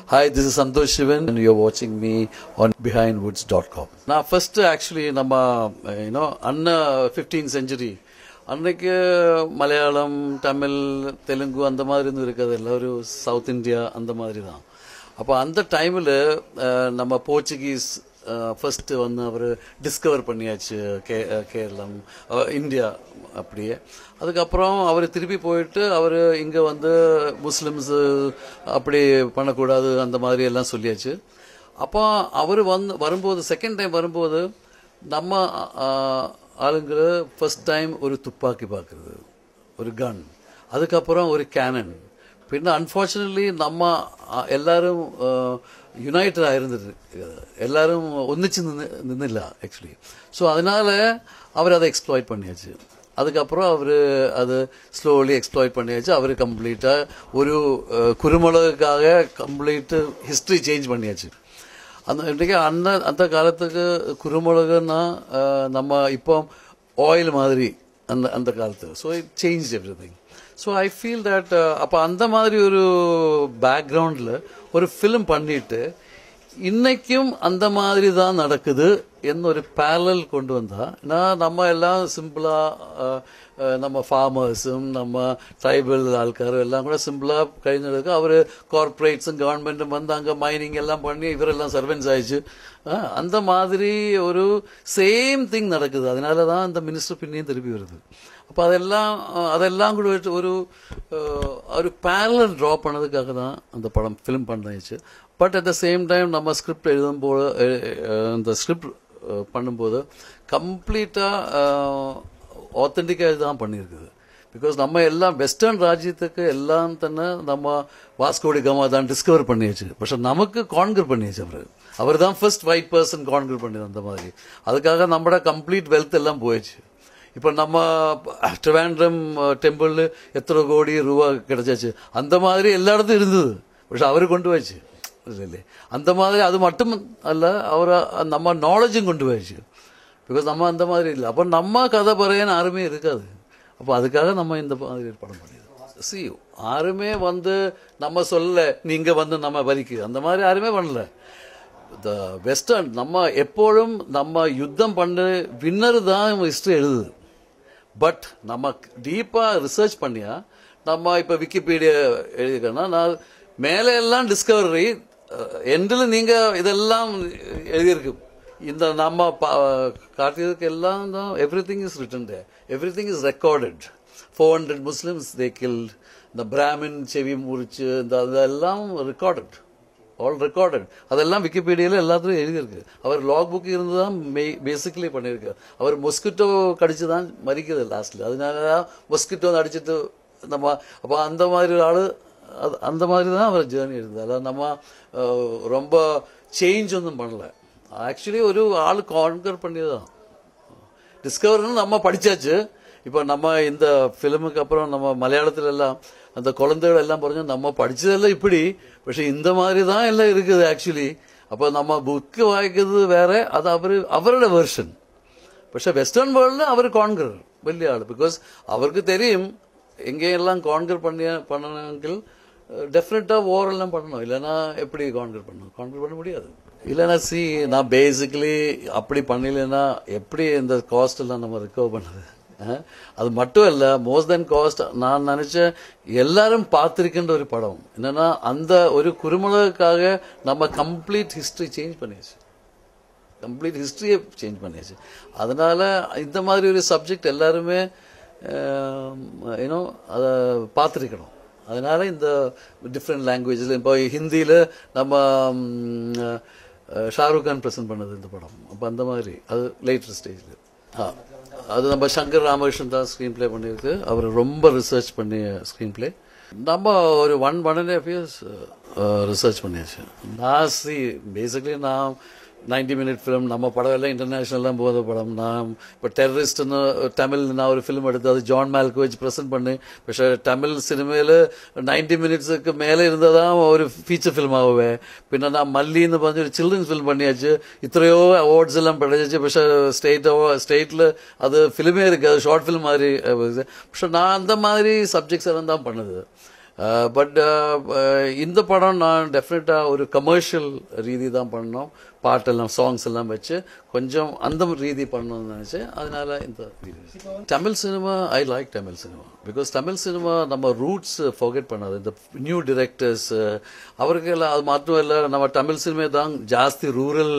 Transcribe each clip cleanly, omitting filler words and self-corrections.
Hi, this is Santosh Shivan and you're watching me on BehindWoods.com. Now, first actually, Anna 15th century. அன்றைக்கு மலையாளம் தமிழ் தெலுங்கு அந்த மாதிரி இருந்தும் இருக்கிறதில்ல, ஒரு சவுத் இந்தியா அந்த மாதிரி தான். அப்போ அந்த டைமில் நம்ம போர்ச்சுகீஸ் ஃபர்ஸ்ட்டு வந்து அவர் டிஸ்கவர் பண்ணியாச்சு கேரளம் இந்தியா அப்படியே. அதுக்கப்புறம் அவர் திருப்பி போயிட்டு அவர் இங்கே வந்து முஸ்லிம்ஸு அப்படி பண்ணக்கூடாது அந்த மாதிரி எல்லாம் சொல்லியாச்சு. அப்போ அவர் வரும்போது செகண்ட் டைம் வரும்போது நம்ம ஆளுங்கிற ஃபர்ஸ்ட் டைம் ஒரு துப்பாக்கி பார்க்குறது, ஒரு கன், அதுக்கப்புறம் ஒரு கேனன். பின்ன அன்ஃபார்ச்சுனேட்லி நம்ம எல்லாரும் யுனைட்டட் ஆயிருந்தது, எல்லாரும் ஒன்றிச்சு நின்றுல ஆக்சுவலி. ஸோ அதனால அவர் அதை எக்ஸ்ப்ளாய்ட் பண்ணியாச்சு. அதுக்கப்புறம் அவர் அது ஸ்லோலி எக்ஸ்ப்ளாய்ட் பண்ணியாச்சு. அவர் கம்ப்ளீட்டாக ஒரு குறுமளவுக்காக கம்ப்ளீட்டு ஹிஸ்ட்ரி சேஞ்ச் பண்ணியாச்சு. இன்றைக்கு அந்த காலத்துக்கு குறுமிளகுன்னா நம்ம இப்போ ஆயில் மாதிரி அந்த காலத்துக்கு. So it change every thing. So I feel that அப்போ அந்த மாதிரி ஒரு பேக்ரவுண்டில் ஒரு ஃபிலிம் பண்ணிட்டு இன்னைக்கும் அந்த மாதிரி தான் நடக்குது என்னொரு பேரலல் கொண்டு வந்தா, நம்ம எல்லாம் சிம்பிளாக நம்ம ஃபார்மர்ஸும் நம்ம ட்ரைபல் ஆள்காரும் எல்லாம் கூட சிம்பிளாக കഴിഞ്ഞിருக்கு. அவர் கார்பரேட்ஸும் கவர்மெண்ட்டும் வந்து அங்கே மைனிங் எல்லாம் பண்ணி இவரெல்லாம் சர்வென்ட்ஸ் ஆயிடுச்சு. அந்த மாதிரி ஒரு சேம் திங் நடக்குது. அதனால தான் அந்த மினிஸ்டர் பின்னையும் திருப்பி வருது. அப்போ அதெல்லாம் கூட ஒரு பேரலல் ட்ரா பண்ணதுக்காக தான் அந்த படம் ஃபிலிம் பண்ணிச்சு. But at the same time நம்ம ஸ்கிரிப்ட் எழுதும்போது அந்த ஸ்கிரிப்ட் பண்ணும்போது கம்ப்ளீட்டாக ஆத்தென்டிக்காக தான் பண்ணியிருக்குது. பிகாஸ் நம்ம எல்லாம் வெஸ்டர்ன் ராஜ்யத்துக்கு எல்லாம் തന്നെ நம்ம வாஸ்கோடி காமா தான் டிஸ்கவர் பண்ணியாச்சு. பட் நமக்கு கான்கர் பண்ணியாச்சு. அவர் தான் ஃபர்ஸ்ட் ஒயிட் பர்சன் கான்கர் பண்ணியது அந்த மாதிரி. அதுக்காக நம்மளோட கம்ப்ளீட் வெல்த் எல்லாம் போயிடுச்சு. இப்போ நம்ம ட்ரிவாண்ட்ரம் டெம்பிள் எத்தனை கோடி ரூபா கிடைச்சாச்சு, அந்த மாதிரி எல்லா இடத்தும் இருந்தது. பட் அவர் கொண்டு போயிடுச்சு இல்லை அந்த மாதிரி. அது மட்டும் அல்ல, அவர் நம்ம நாலேஜும் கொண்டு போயிடுச்சு. பிகாஸ் நம்ம அந்த மாதிரி இல்லை. அப்போ நம்ம கதை பறையன்னு யாருமே இருக்காது. அப்போ அதுக்காக நம்ம இந்த மாதிரி படம் பண்ணிடுறோம். யாருமே வந்து நம்ம சொல்ல நீங்க வந்து நம்ம வரிக்கு அந்த மாதிரி யாருமே பண்ணல. த வெஸ்டர்ன் நம்ம எப்போதும் நம்ம யுத்தம் பண்ண வின்னர் தான் ஹிஸ்ட்ரி எழுதுது. பட் நம்ம டீப்பாக ரிசர்ச் பண்ணியா நம்ம இப்போ விக்கிபீடியா எழுதிக்கன்னா நான் மேலே எல்லாம் டிஸ்கவரி எண்டில் நீங்கள் இதெல்லாம் எழுதியிருக்கு. இந்த நம்ம காட்டியதுக்கு எல்லாம் தான் everything is written there, everything is recorded. 400 Muslims they killed, இந்த பிராமின் செவி முறிச்சு அதெல்லாம் ரெக்கார்டட், ஆல் ரெக்கார்டட். அதெல்லாம் விக்கிபீடியாவில் எல்லாத்துலையும் எழுதியிருக்கு. அவர் லாக் புக் இருந்து தான் பேசிக்கலி பண்ணியிருக்கு. அவர் மொஸ்கிட்டோ கடிச்சு தான் மறிக்குது லாஸ்ட்டில். அதனால தான் மொஸ்கிட்டோ அடிச்சுட்டு நம்ம அப்போ அந்த மாதிரி ஒரு ஆள் அந்த மாதிரி தான் அவர் ஜேர்னி இருந்தது. அதாவது நம்ம ரொம்ப சேஞ்ச் ஒன்றும் பண்ணல. ஆக்சுவலி ஒரு ஆள் கான்கர் பண்ணியதுதான். டிஸ்கவர்னு நம்ம படித்தாச்சு. இப்போ நம்ம இந்த ஃபிலிமுக்கு அப்புறம் நம்ம மலையாளத்தில் எல்லாம் அந்த குழந்தைகள் எல்லாம் പറഞ്ഞാൽ நம்ம படித்ததெல்லாம் இப்படி, പക്ഷേ இந்த மாதிரி தான் எல்லாம் இருக்குது ஆக்சுவலி. அப்போ நம்ம புக்கு வாய்க்கிறது வேற, அது அவரோட வெர்ஷன். പക്ഷേ வெஸ்டர்ன் வேர்ல்டில் அவர் கான்கர் വലിയ ஆள். பிகாஸ் அவருக்கு தெரியும் எங்கேயெல்லாம் கான்கர் பண்ணணுங்கில் டெஃபினட்டாக ஓரெல்லாம் பண்ணணும், இல்லைன்னா எப்படி கான்கர் பண்ண முடியாது. இல்லைன்னா நான் பேசிக்கலி அப்படி பண்ணலைன்னா எப்படி இந்த காஸ்ட் எல்லாம் நம்ம ரிகவர் பண்ணது. அது மட்டும் இல்லை, மோர் தென் காஸ்ட் நான் நினைச்சேன் எல்லாரும் பார்த்திருக்கின்ற ஒரு படம் என்னன்னா அந்த ஒரு குறுமளவுக்காக நம்ம கம்ப்ளீட் ஹிஸ்டரி சேஞ்ச் பண்ணியாச்சு, கம்ப்ளீட் ஹிஸ்டரியை சேஞ்ச் பண்ணியாச்சு. அதனால இந்த மாதிரி ஒரு சப்ஜெக்ட் எல்லாருமே அதை பார்த்துருக்கணும். அதனால இந்த டிஃப்ரெண்ட் லாங்குவேஜில் இப்போ ஹிந்தியில் நம்ம ஷாருக் கான் ப்ரெசென்ட் பண்ணது இந்த படம். அப்போ அந்த மாதிரி அது லேட்டர் ஸ்டேஜில் அது நம்ம சங்கர் ராமகிருஷ்ணன் தான் ஸ்க்ரீன் பிளே பண்ணியிருக்கு. அவர் ரொம்ப ரிசர்ச் பண்ணிய ஸ்க்ரீன் பிளே. நம்ம ஒரு 1.5 years ரிசர்ச் பண்ணியாச்சு. பேசிக்கலி நான் 90-minute ஃபிலிம் நம்ம படம் எல்லாம் இன்டர்நேஷ்னல்லாம் போகிற படம். நான் இப்போ டெரரிஸ்ட்னு தமிழ் நான் ஒரு ஃபிலிம் எடுத்து அது ஜான் மால்கோவிச் ப்ரெசென்ட் பண்ணி, പക്ഷേ தமிழ் சினிமയിൽ 90 minutesக்கு மேலே இருந்தால் தான் ஒரு ஃபீச்சர் ஃபிலிம் ஆகுவேன். പിന്നെ நான் மல்லின்னு പറഞ്ഞ ஒரு சில்ட்ரன்ஸ் ஃபிலிம் பண்ணியாச்சு. இத்தனையோ அவார்ட்ஸ் எல்லாம் கிடைச்சிச்சு. പക്ഷേ ஸ்டேட்டில் அது ஃபிலிமே இருக்குது, அது ஷார்ட் ஃபிலிம் மாதிரி. പക്ഷേ நான் அந்த மாதிரி சப்ஜெக்ட்ஸ் எல்லாம் தான் பண்ணுது. பட் இந்த படம் நான் டெஃபினட்டாக ஒரு கமர்ஷியல் ரீதி தான் பண்ணோம். பாட்டெல்லாம் சாங்ஸ் எல்லாம் வச்சு கொஞ்சம் அந்த ரீதி பண்ணணும்னு நினச்சேன். அதனால இந்த Tamil cinema, I like Tamil cinema because Tamil cinema நம்ம ரூட்ஸ் ஃபர்கெட் பண்ணாது. இந்த நியூ டிரெக்டர்ஸ் அவருக்கெல்லாம் அது மட்டும் இல்லை, நம்ம தமிழ் சினிமா தான் ஜாஸ்தி ரூரல்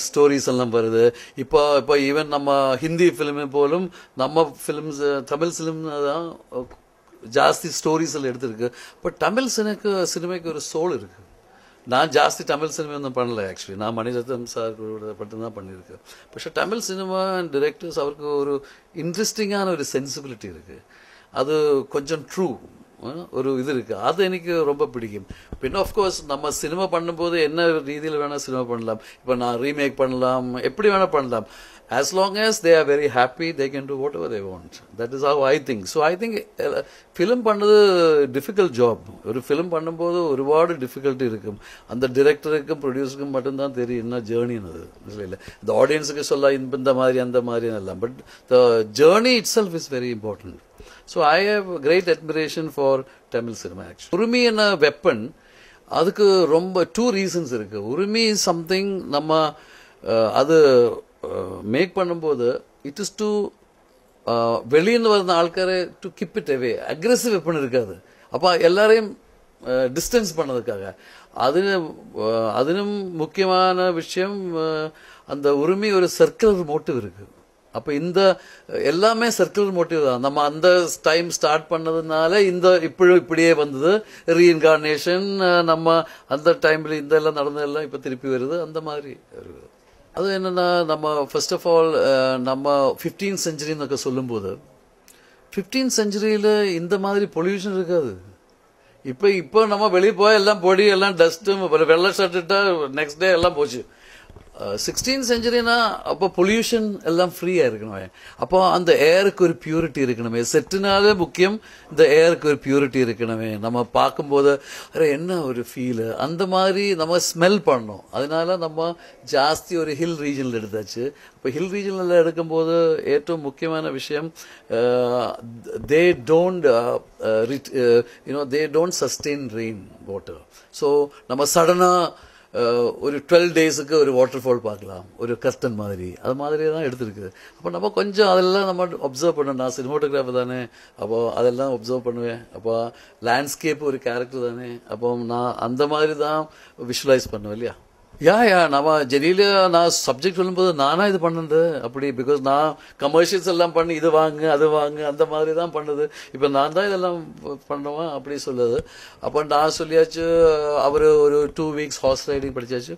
ஸ்டோரிஸ் எல்லாம் வருது. இப்போ ஈவன் நம்ம ஹிந்தி ஃபிலிமே போலும் நம்ம ஃபிலிம்ஸ் தமிழ் ஃபிலிம் தான் ஜாஸ்தி ஸ்டோரிஸ் எல்லாம் எடுத்திருக்கு. பட் தமிழ் சினிமைக்கு ஒரு சோல் இருக்கு. நான் ஜாஸ்தி தமிழ் சினிமா ஒன்றும் பண்ணல. ஆக்சுவலி நான் மணிரத்னம் சார் கூட மட்டும்தான் பண்ணியிருக்கேன். പക്ഷെ தமிழ் சினிமா அண்ட் டிரெக்டர்ஸ் அவருக்கு ஒரு இன்ட்ரெஸ்டிங்கான ஒரு சென்சிபிலிட்டி இருக்கு. அது கொஞ்சம் ட்ரூ ஒரு இது இருக்கு. அது எனக்கு ரொம்ப பிடிக்கும். பின்ன ஆஃப்கோர்ஸ் நம்ம சினிமா பண்ணும்போது என்ன ரீதியில் வேணால் சினிமா பண்ணலாம். இப்போ நான் ரீமேக் பண்ணலாம், எப்படி வேணால் பண்ணலாம். As long as they are very happy, they can do whatever they want. That is how I think. So I think film பண்ணது difficult job. ஒரு film பண்ணும்போது ஒருபாடு difficulty இருக்கும். அந்த டிரெக்டருக்கும் ப்ரொடியூசருக்கும் மட்டும்தான் தெரியும் என்ன ஜேர்னின்னு. இல்லை இந்த ஆடியன்ஸுக்கு சொல்ல இந்த மாதிரி அந்த மாதிரி எல்லாம். But the journey itself is very important. So I have great admiration for Tamil cinema actually. உரிமை என்ன வெப்பன், அதுக்கு ரொம்ப 2 reasons இருக்கு. உரிமை is something நம்ம அது மேக் பண்ணும்போது இட் இஸ் டு வெளியிருந்து வந்த ஆட்காரை to keep it away. Aggressive weapon இருக்காது. அப்போ எல்லாரையும் டிஸ்டன்ஸ் பண்ணதுக்காக அதிலும் முக்கியமான விஷயம் அந்த உரிமை ஒரு சர்க்குலர் மோட்டிவ் இருக்கு. அப்போ இந்த எல்லாமே சர்க்குலர் மோட்டிவ் தான். நம்ம அந்த டைம் ஸ்டார்ட் பண்ணதுனால இப்படியே வந்தது ரீஇன்கார்னேஷன். நம்ம அந்த டைம்ல இந்த எல்லாம் நடந்ததெல்லாம் இப்போ திருப்பி வருது. அந்த மாதிரி இருக்குது. அது என்னன்னா நம்ம ஃபர்ஸ்ட் ஆஃப் ஆல் நம்ம 15th செஞ்சுரின்னு சொல்லும்போது 15th செஞ்சுரியில் இந்த மாதிரி பொல்யூஷன் இருக்காது. இப்போ நம்ம வெளியே போய் எல்லாம் பொடி எல்லாம் டஸ்ட்டும் வெள்ளை ஷர்ட்டுட்டா நெக்ஸ்ட் டே எல்லாம் போச்சு. 16th செஞ்சுரினா அப்போ பொல்யூஷன் எல்லாம் ஃப்ரீயா இருக்கணுமே. அப்போ அந்த ஏருக்கு ஒரு பியூரிட்டி இருக்கணுமே. செட்டுனாலே முக்கியம் இந்த ஏருக்கு ஒரு பியூரிட்டி இருக்கணுமே. நம்ம பார்க்கும்போது என்ன ஒரு ஃபீல் அந்த மாதிரி நம்ம ஸ்மெல் பண்ணோம். அதனால நம்ம ஜாஸ்தி ஒரு ஹில் ரீஜனில் எடுத்தாச்சு. இப்போ ஹில் ரீஜனில் எடுக்கும்போது ஏற்றவும் முக்கியமான விஷயம் they don't sustain rain water. So நம்ம சடனாக ஒரு 12 டேஸுக்கு ஒரு வாட்டர் ஃபால் பார்க்கலாம், ஒரு கர்டன் மாதிரி. அது மாதிரி தான் எடுத்துருக்குது. அப்போ நம்ம கொஞ்சம் அதெல்லாம் நம்ம அப்சர்வ் பண்ணணும். நான் சினிமோட்டோகிராஃபர் தானே, அப்போ அதெல்லாம் அப்சர்வ் பண்ணுவேன். அப்போ லேண்ட்ஸ்கேப் ஒரு கேரக்டர் தானே, அப்போ நான் அந்த மாதிரி தான் விஷுவலைஸ் பண்ணுவேன் இல்லையா. நம்ம ஜெனியில நான் சப்ஜெக்ட் சொல்லும்போது நானா இது பண்ணது அப்படி. பிகாஸ் நான் கமர்ஷியல்ஸ் எல்லாம் பண்ணி இது வாங்கு அது வாங்கு அந்த மாதிரி தான் பண்ணது. இப்போ நான் தான் இதெல்லாம் பண்ணுவேன் அப்படி சொல்லுது. அப்போ நான் சொல்லியாச்சு. அவர் ஒரு 2 வீக்ஸ் ஹார்ஸ் ரைடிங் படிச்சாச்சு.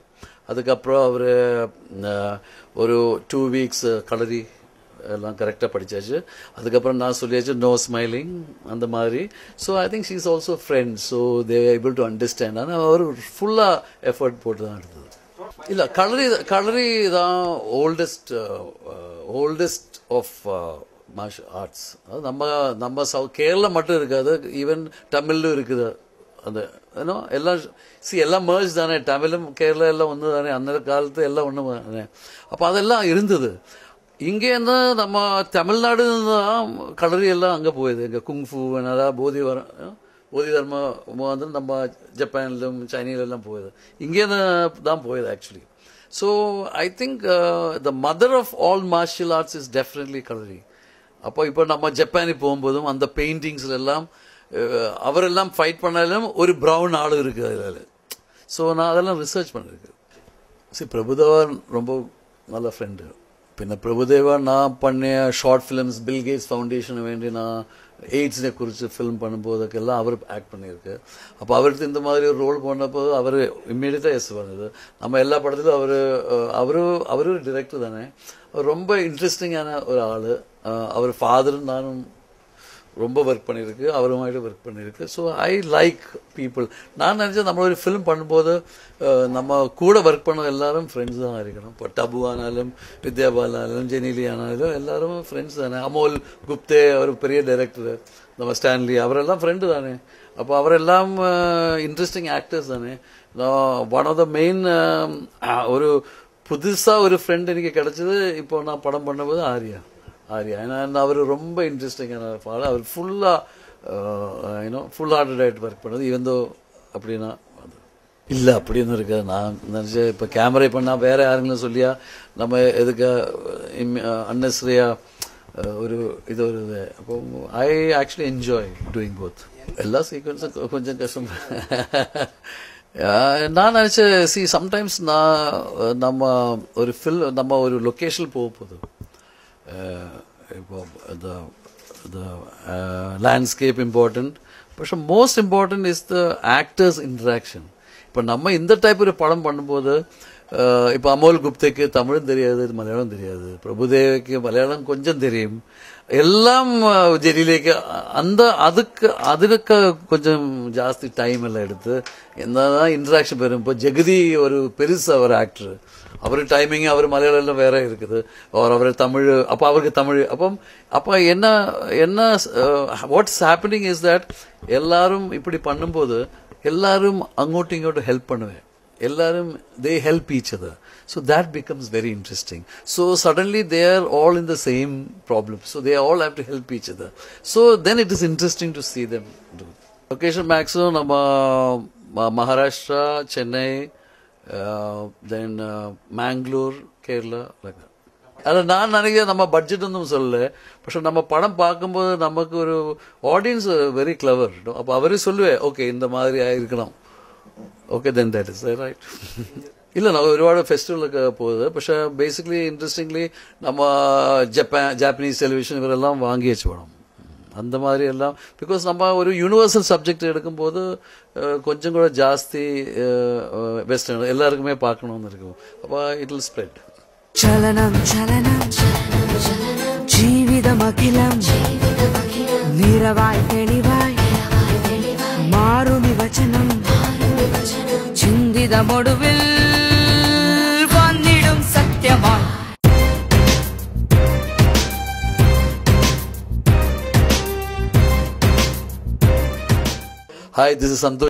அதுக்கப்புறம் அவர் ஒரு 2 வீக்ஸ் கலரி எல்லாம் கரெக்டாக படிச்சாச்சு. அதுக்கப்புறம் நான் சொல்லியாச்சு நோ ஸ்மைலிங் அந்த மாதிரி. So I think she is also friend. So they able to understand. ஆனால் அவர் ஃபுல்லாக எஃபர்ட் போட்டு தான் எடுத்தது. இல்லை கலரி தான் ஓல்டஸ்ட் ஆஃப் மார்ஷல் ஆர்ட்ஸ். அது நம்ம கேரளா மட்டும் இருக்காது, ஈவன் தமிழும் இருக்குது. அந்த எல்லாம் மர்ஜ் தானே. தமிழும் கேரளா எல்லாம் ஒன்று தானே. அந்த காலத்து எல்லாம் ஒன்று தானே. அப்போ அதெல்லாம் இருந்தது. இங்கேருந்து நம்ம தமிழ்நாடு தான் கலரி எல்லாம் அங்கே போயிடுது. இங்கே குங்ஃபு போதி தர்மா வந்து நம்ம ஜப்பானிலும் சைனீலெல்லாம் போயிடுது. இங்கேருந்து தான் போயிடுது actually. So I think the mother of all martial arts is definitely Kalari. அப்போ இப்போ நம்ம ஜப்பானுக்கு போகும்போதும் அந்த பெயிண்டிங்ஸ்ல எல்லாம் அவரெல்லாம் ஃபைட் பண்ணாலும் ஒரு ப்ரௌன் ஆள் இருக்குது அதில். ஸோ நான் அதெல்லாம் ரிசர்ச் பண்ணியிருக்கேன். பிரபுதேவா ரொம்ப நல்ல ஃப்ரெண்டு. പിന്നെ പ്രഭുദേവ நான் பண்ண ஷார்ட் ஃபிலிம்ஸ் பில் கேட்ஸ் ஃபவுண்டேஷனை வேண்டி நான் எய்ட்ஸை குறித்து ஃபிலிம் பண்ணும்போதுக்கெல்லாம் அவர் ஆக்ட் பண்ணியிருக்கு. அப்போ அவருக்கு இந்த மாதிரி ஒரு ரோல் பண்ணப்போ அவர் இம்மீடியட்டாக எஸ் பண்ணுது. நம்ம எல்லா படத்துலையும் அவரு ஒரு டிரெக்டர் தானே. அவர் ரொம்ப இன்ட்ரெஸ்டிங்கான ஒரு ஆள். அவர் ஃபாதரும் நானும் ரொம்ப ஒர்க் பண்ணியிருக்கு, அவருமாயிட்டு ஒர்க் பண்ணியிருக்கு. So I like people. நான் நினச்சேன் நம்ம ஒரு ஃபிலிம் பண்ணும்போது நம்ம கூட ஒர்க் பண்ண எல்லாரும் ஃப்ரெண்ட்ஸ் தான் இருக்கணும். இப்போ டபு ஆனாலும் வித்யாபாலானாலும் ஜெனிலி ஆனாலும் எல்லாரும் ஃப்ரெண்ட்ஸ் தானே. அமோல் குப்தே அவர் பெரிய டைரக்டர், நம்ம ஸ்டான்லி அவரெல்லாம் ஃப்ரெண்டு தானே. அப்போ அவரெல்லாம் இன்ட்ரெஸ்டிங் ஆக்டர்ஸ் தானே. ஒன் ஆஃப் த மெயின் ஒரு புதுசாக ஒரு ஃப்ரெண்ட் எனக்கு கிடச்சிது இப்போ நான் படம் பண்ணும்போது ஆர்யா. ஏன்னா அவர் ரொம்ப இன்ட்ரெஸ்டிங்கான பாடம். அவர் ஃபுல்லாக ஃபுல் ஹார்ட்டட் ஒர்க் பண்ணது ஈவன் தோ அப்படின்னா இல்லை அப்படின்னு இருக்காது. நான் நினச்சேன் இப்போ கேமரா பண்ணால் வேறு யாருங்களும் சொல்லியா நம்ம எதுக்கு அன்னெசரியா ஒரு இது வருது. அப்போ I actually enjoy doing both. எல்லா சீக்வன்ஸும் கொஞ்சம் கஷ்டம். நான் நினச்சேன் சம்டைம்ஸ் நம்ம ஒரு லொக்கேஷன் போகுது. இப்போ the landscape important, but most important is the actors interaction. இப்போ நம்ம இந்த டைப் ஒரு படம் பண்ணும்போது இப்போ அமோல் குப்தேக்கு தமிழும் தெரியாது, மலையாளம் தெரியாது, பிரபுதேவிக்கு மலையாளம் கொஞ்சம் தெரியும், எல்லாம் ஜெரியிலேக்கு அதுக்கு கொஞ்சம் ஜாஸ்தி டைம் எல்லாம் எடுத்து என்னதான் இன்ட்ராக்ஷன் பெறும். இப்போ ஜெகதி ஒரு பெருசா ஒரு ஆக்டர், அவர் டைமிங் அவர் மலையாளம் வேற இருக்குது, அவர் தமிழ், அப்போ அவருக்கு தமிழ். அப்போ என்ன வாட்ஸ் ஹேப்பனிங் இஸ் தட் எல்லாரும் இப்படி பண்ணும்போது எல்லாரும் அங்கோட்டு இங்கோட்டு ஹெல்ப் பண்ணுவேன், எல்லாரும் they help each other, so that becomes very interesting. So suddenly they are all in the same problem, so they all have to help each other, so then it is interesting to see them do. Location maximum nama Maharashtra, Chennai, then Mangalore, Kerala, like that. அதில் நான் நினைக்கிறேன் நம்ம budget ஒன்றும் சொல்லலை, but நம்ம படம் பார்க்கும்போது நமக்கு ஒரு ஆடியன்ஸ் வெரி கிளவர். அப்போ அவரே சொல்லுவேன் ஓகே இந்த மாதிரி இருக்கணும், okay then that is right. இல்லை நான் ഒരുപാട് ഫെസ്റ്റിവലൊക്കെ പോയത്, പക്ഷേ ബേസിക്കലി ഇൻട്രസ്റ്റിംഗ്ലി நம்ம ஜாப்பனீஸ் டெலிவிஷன் இவரெல்லாம் வாங்கி வச்சு படம் அந்த மாதிரி எல்லாம். பிகாஸ் நம்ம ஒரு யூனிவர்சல் சப்ஜெக்ட் எடுக்கும்போது கொஞ்சம் கூட ஜாஸ்தி வெஸ்டர்ன் எல்லாருக்குமே பார்க்கணும்னு இருக்கும். அப்போ இட் வில் ஸ்ப்ரெட். ചലനം ചലനം ജീവിതമഖിലം നിറവായി തെളിവായി മാറുമി വചനം ചിന്തിതമൊടുവിൽ വന്നിടും സത്യമായി. Hi, this is Santosh.